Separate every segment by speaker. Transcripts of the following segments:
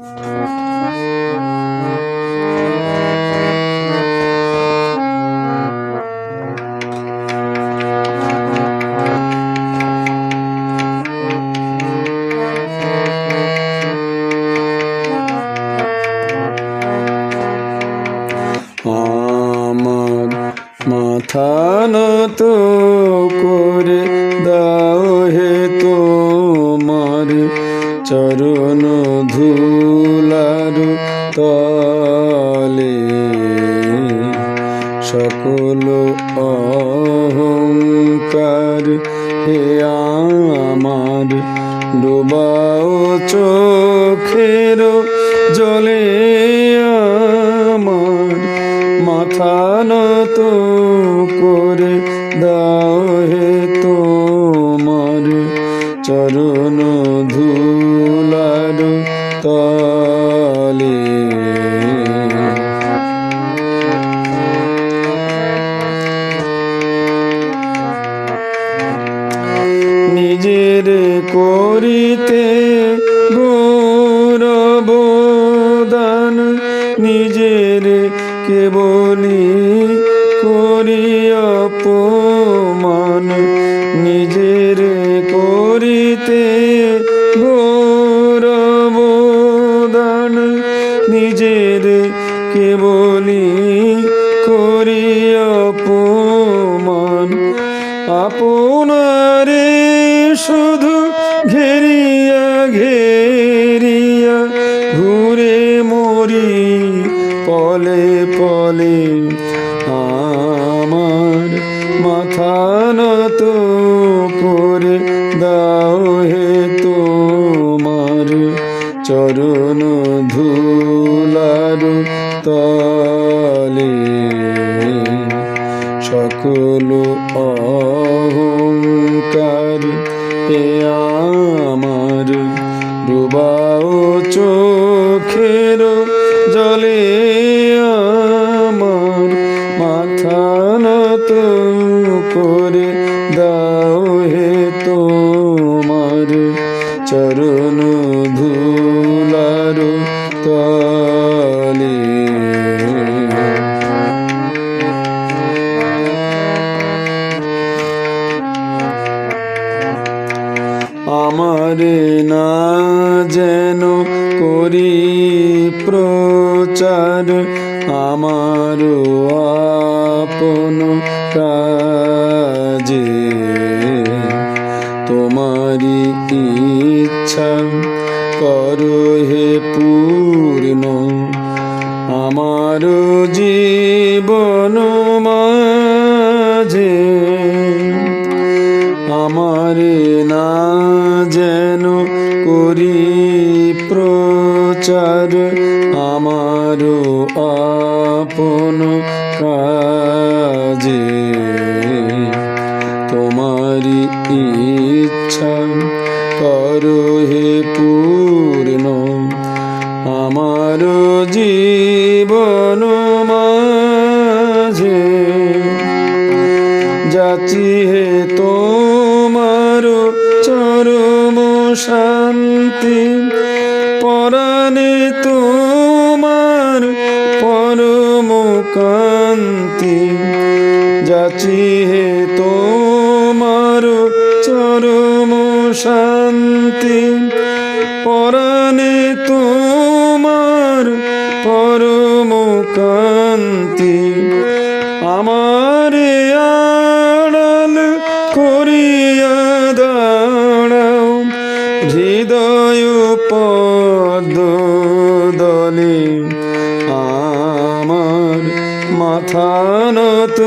Speaker 1: আমার মাথা নত করে দাও হে তোমার চরণ ধুলার তলে, সকল অহংকার হে আমার ডোবাও চোখের জলে। আমার মাথা নত করে দাও হে তোমার চরণ ধুলার তলে। নিজের করিতে গৌরব দান, নিজের কেবলি করি অপমান, নিজের করিতে গৌরব দান, নিজের কেবলি করি অপমান। আপনারে শুধু ঘেরিয়া ঘেরিয়া ঘুরে মরি পলে পলে। আমার মাথা নত করে দাও হে তোমার চরণ ধুলার তলে, সকল অহংকার হে আমার ডুবাও চোখের জলে। আমার মাথা নত করে দাও হে তোমার চরণ ধুলার তলে। আমারে না যেন করি প্রচার, আমার আপন কাজে তোমারি ইচ্ছা করো হে পূর্ণ। আমার জীবন মাঝে আমারে না যেন করি প্রচার, আমার আপন কাজে তোমারি ইচ্ছা করো হে পূর্ণ। আমার জীবন মাঝে যাচি হে তোমার চরম শান্তি, পরাণে তোমার পরম কান্তি। যাচি হে তোমার চরম শান্তি, পরাণে তোমার পরম কান্তি। আমারে আড়াল করিয়া দাঁড়াও হৃদয় পদ্ম দলে। আমার মাথা নত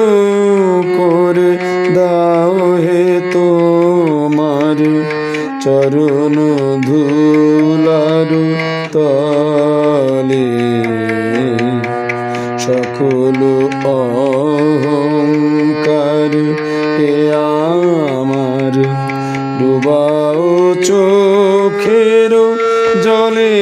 Speaker 1: করে দাও হে তোমার চরণ ধুলার তলে, সকল অহংকার হে আমার ডুবাও চোখের জলে।